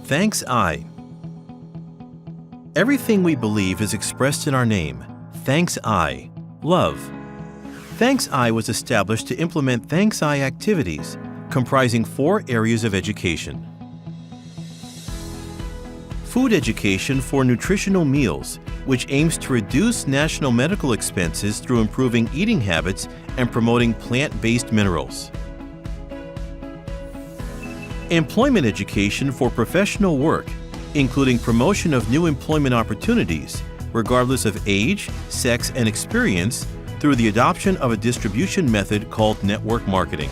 Thanks I. Everything we believe is expressed in our name. Thanks I. Love. Thanks I was established to implement Thanks I activities, comprising 4 areas of education. Food education for nutritional meals, which aims to reduce national medical expenses through improving eating habits and promoting plant-based minerals. Employment education for professional work, including promotion of new employment opportunities, regardless of age, sex, and experience, through the adoption of a distribution method called network marketing.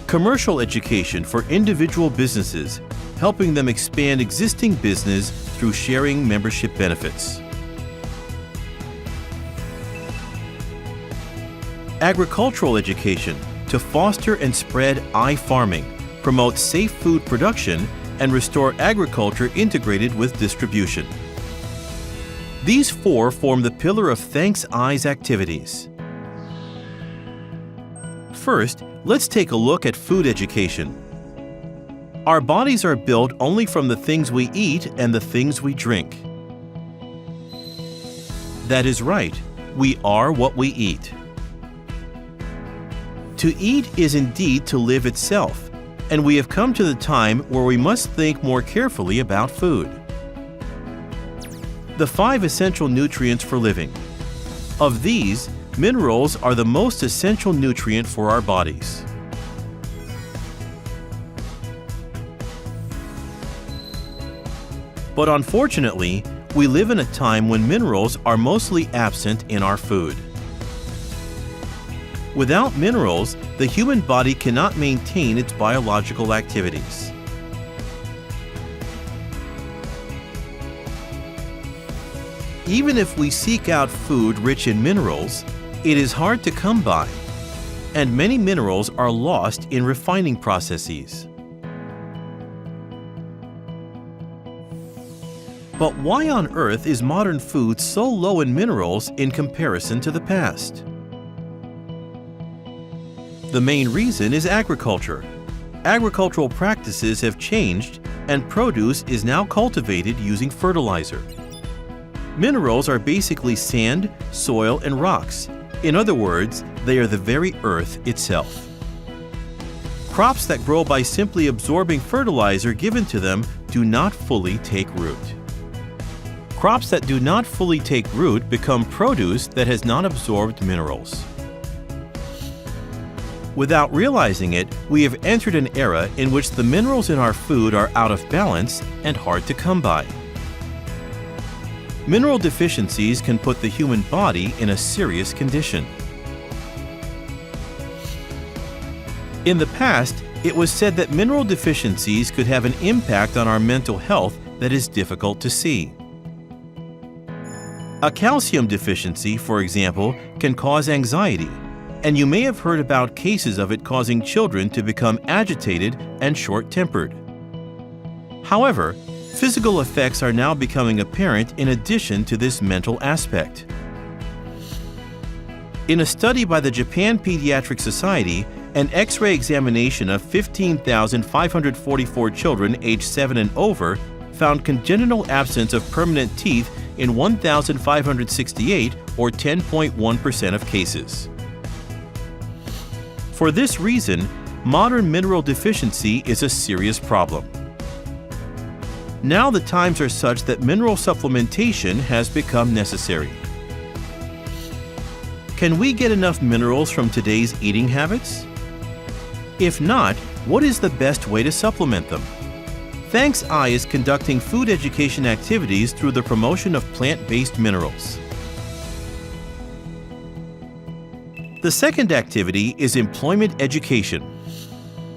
Commercial education for individual businesses, helping them expand existing business through sharing membership benefits. Agricultural education to foster and spread I-farming, promote safe food production, and restore agriculture integrated with distribution. These 4 form the pillar of Thanks I's activities. First, let's take a look at food education. Our bodies are built only from the things we eat and the things we drink. That is right, we are what we eat. To eat is indeed to live itself, and we have come to the time where we must think more carefully about food. The 5 essential nutrients for living. Of these, minerals are the most essential nutrient for our bodies. But unfortunately, we live in a time when minerals are mostly absent in our food. Without minerals, the human body cannot maintain its biological activities. Even if we seek out food rich in minerals, it is hard to come by, and many minerals are lost in refining processes. But why on earth is modern food so low in minerals in comparison to the past? The main reason is agriculture. Agricultural practices have changed, and produce is now cultivated using fertilizer. Minerals are basically sand, soil, and rocks. In other words, they are the very earth itself. Crops that grow by simply absorbing fertilizer given to them do not fully take root. Crops that do not fully take root become produce that has not absorbed minerals. Without realizing it, we have entered an era in which the minerals in our food are out of balance and hard to come by. Mineral deficiencies can put the human body in a serious condition. In the past, it was said that mineral deficiencies could have an impact on our mental health that is difficult to see. A calcium deficiency, for example, can cause anxiety, and you may have heard about cases of it causing children to become agitated and short-tempered. However, physical effects are now becoming apparent in addition to this mental aspect. In a study by the Japan Pediatric Society, an X-ray examination of 15,544 children aged 7 and over found congenital absence of permanent teeth in 1,568, or 10.1% of cases. For this reason, modern mineral deficiency is a serious problem. Now the times are such that mineral supplementation has become necessary. Can we get enough minerals from today's eating habits? If not, what is the best way to supplement them? Thanks I is conducting food education activities through the promotion of plant-based minerals. The second activity is employment education.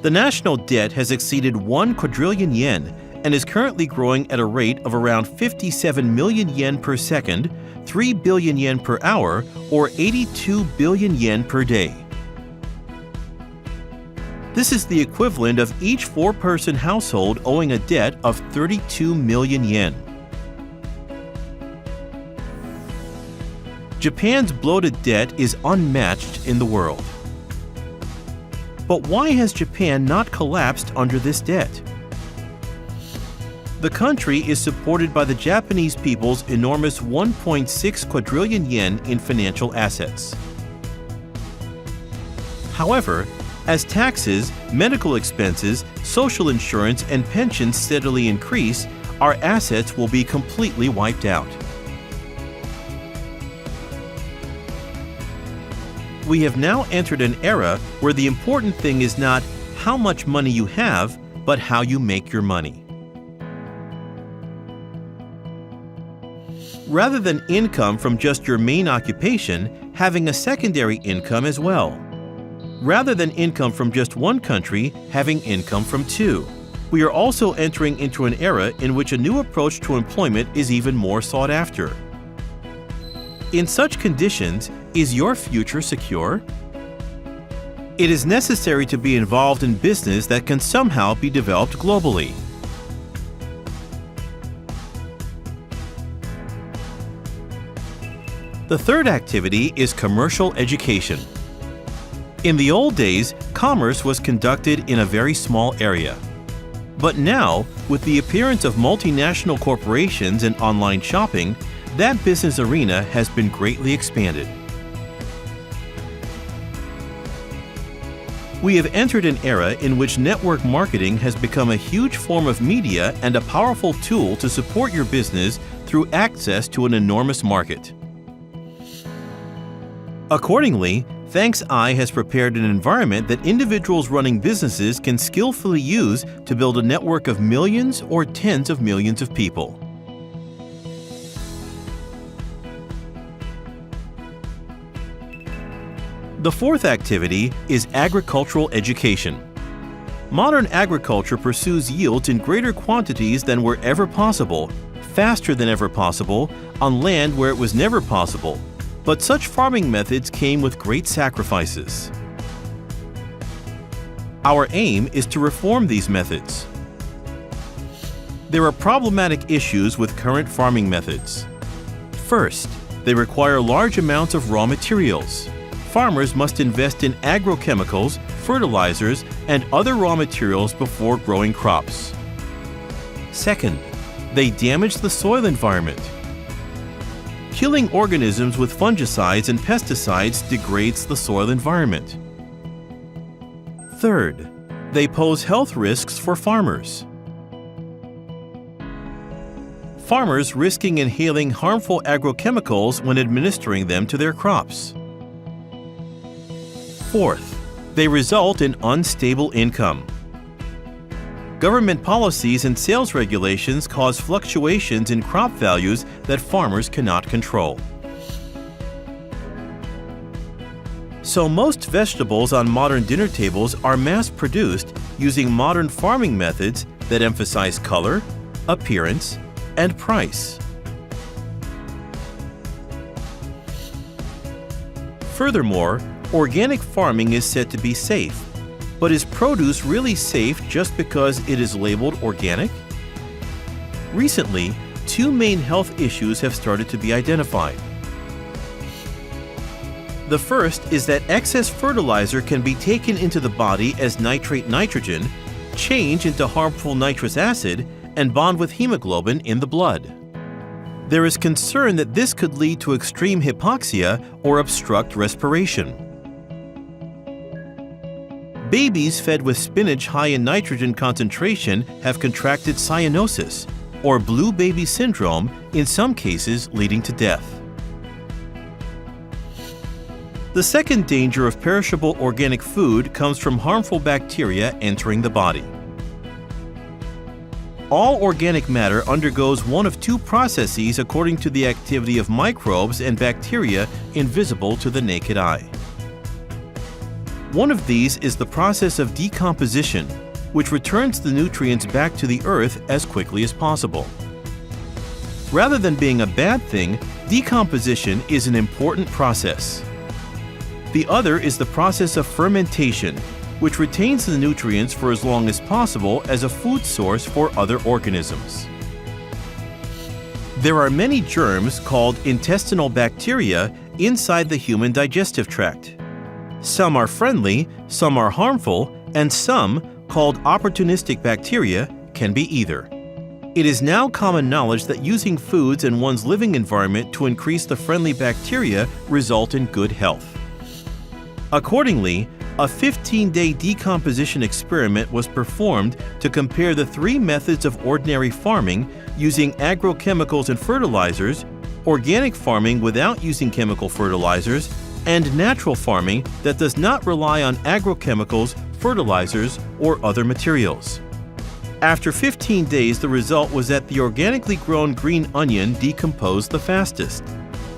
The national debt has exceeded 1 quadrillion yen and is currently growing at a rate of around 57 million yen per second, 3 billion yen per hour, or 82 billion yen per day. This is the equivalent of each 4-person household owing a debt of 32 million yen. Japan's bloated debt is unmatched in the world. But why has Japan not collapsed under this debt? The country is supported by the Japanese people's enormous 1.6 quadrillion yen in financial assets. However, as taxes, medical expenses, social insurance, and pensions steadily increase, our assets will be completely wiped out. We have now entered an era where the important thing is not how much money you have, but how you make your money. Rather than income from just your main occupation, having a secondary income as well. Rather than income from just one country, having income from two. We are also entering into an era in which a new approach to employment is even more sought after. In such conditions, is your future secure? It is necessary to be involved in business that can somehow be developed globally. The third activity is commercial education. In the old days, commerce was conducted in a very small area. But now, with the appearance of multinational corporations and online shopping, that business arena has been greatly expanded. We have entered an era in which network marketing has become a huge form of media and a powerful tool to support your business through access to an enormous market. Accordingly, ThanksI has prepared an environment that individuals running businesses can skillfully use to build a network of millions or tens of millions of people. The fourth activity is agricultural education. Modern agriculture pursues yields in greater quantities than were ever possible, faster than ever possible, on land where it was never possible. But such farming methods came with great sacrifices. Our aim is to reform these methods. There are problematic issues with current farming methods. First, they require large amounts of raw materials. Farmers must invest in agrochemicals, fertilizers, and other raw materials before growing crops. Second, they damage the soil environment. Killing organisms with fungicides and pesticides degrades the soil environment. Third, they pose health risks for farmers. Farmers risking inhaling harmful agrochemicals when administering them to their crops. Fourth, they result in unstable income. Government policies and sales regulations cause fluctuations in crop values that farmers cannot control. So most vegetables on modern dinner tables are mass-produced using modern farming methods that emphasize color, appearance, and price. Furthermore, organic farming is said to be safe. But is produce really safe just because it is labeled organic? Recently, two main health issues have started to be identified. The first is that excess fertilizer can be taken into the body as nitrate nitrogen, change into harmful nitrous acid, and bond with hemoglobin in the blood. There is concern that this could lead to extreme hypoxia or obstruct respiration. Babies fed with spinach high in nitrogen concentration have contracted cyanosis, or blue baby syndrome, in some cases leading to death. The second danger of perishable organic food comes from harmful bacteria entering the body. All organic matter undergoes one of two processes according to the activity of microbes and bacteria invisible to the naked eye. One of these is the process of decomposition, which returns the nutrients back to the earth as quickly as possible. Rather than being a bad thing, decomposition is an important process. The other is the process of fermentation, which retains the nutrients for as long as possible as a food source for other organisms. There are many germs called intestinal bacteria inside the human digestive tract. Some are friendly, some are harmful, and some, called opportunistic bacteria, can be either. It is now common knowledge that using foods in one's living environment to increase the friendly bacteria result in good health. Accordingly, a 15-day decomposition experiment was performed to compare the three methods of ordinary farming using agrochemicals and fertilizers, organic farming without using chemical fertilizers, and natural farming that does not rely on agrochemicals, fertilizers, or other materials. After 15 days, the result was that the organically grown green onion decomposed the fastest.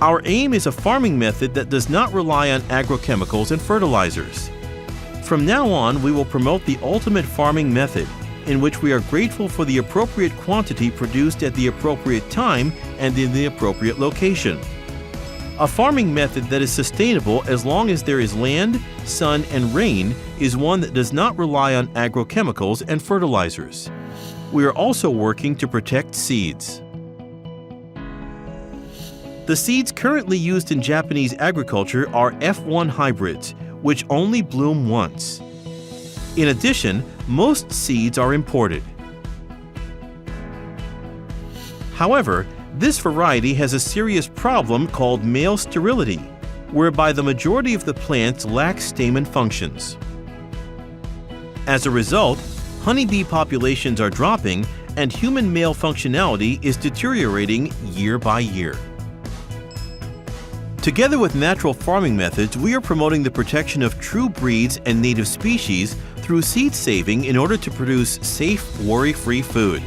Our aim is a farming method that does not rely on agrochemicals and fertilizers. From now on, we will promote the ultimate farming method, in which we are grateful for the appropriate quantity produced at the appropriate time and in the appropriate location. A farming method that is sustainable as long as there is land, sun, and rain is one that does not rely on agrochemicals and fertilizers. We are also working to protect seeds. The seeds currently used in Japanese agriculture are F1 hybrids, which only bloom once. In addition, most seeds are imported. However, this variety has a serious problem called male sterility, whereby the majority of the plants lack stamen functions. As a result, honeybee populations are dropping and human male functionality is deteriorating year by year. Together with natural farming methods, we are promoting the protection of true breeds and native species through seed saving in order to produce safe, worry-free food.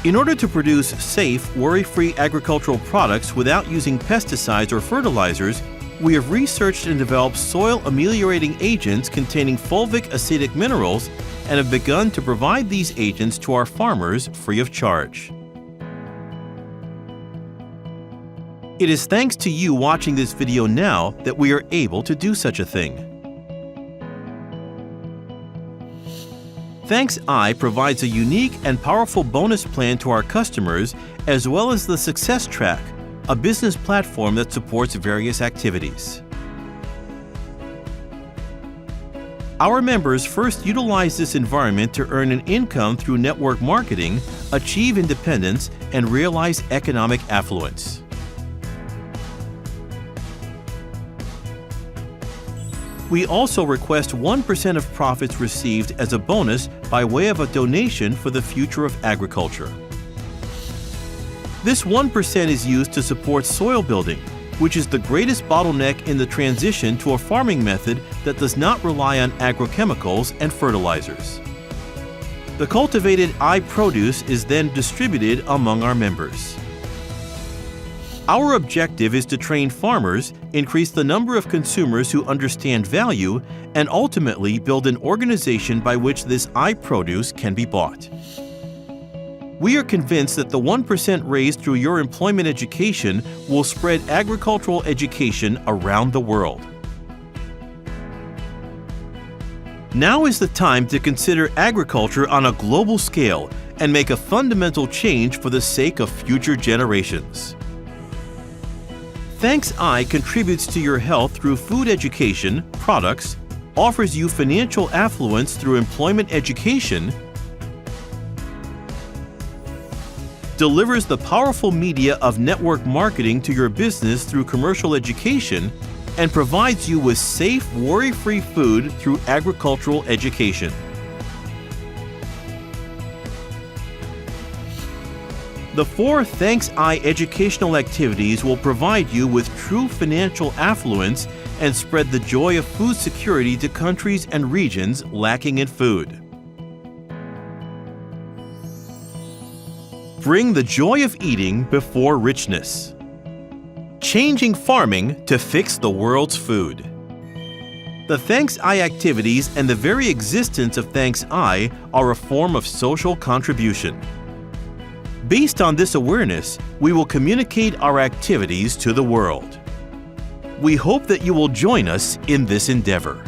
In order to produce safe, worry-free agricultural products without using pesticides or fertilizers, we have researched and developed soil ameliorating agents containing fulvic acidic minerals and have begun to provide these agents to our farmers free of charge. It is thanks to you watching this video now that we are able to do such a thing. Thanks I provides a unique and powerful bonus plan to our customers as well as the Success Track, a business platform that supports various activities. Our members first utilize this environment to earn an income through network marketing, achieve independence, and realize economic affluence. We also request 1% of profits received as a bonus by way of a donation for the future of agriculture. This 1% is used to support soil building, which is the greatest bottleneck in the transition to a farming method that does not rely on agrochemicals and fertilizers. The cultivated produce is then distributed among our members. Our objective is to train farmers, increase the number of consumers who understand value, and ultimately build an organization by which this produce can be bought. We are convinced that the 1% raised through your employment education will spread agricultural education around the world. Now is the time to consider agriculture on a global scale and make a fundamental change for the sake of future generations. Thanks I contributes to your health through food education, products, offers you financial affluence through employment education, delivers the powerful media of network marketing to your business through commercial education, and provides you with safe, worry-free food through agricultural education. The 4 Thanks I educational activities will provide you with true financial affluence and spread the joy of food security to countries and regions lacking in food. Bring the joy of eating before richness. Changing farming to fix the world's food. The Thanks I activities and the very existence of Thanks I are a form of social contribution. Based on this awareness, we will communicate our activities to the world. We hope that you will join us in this endeavor.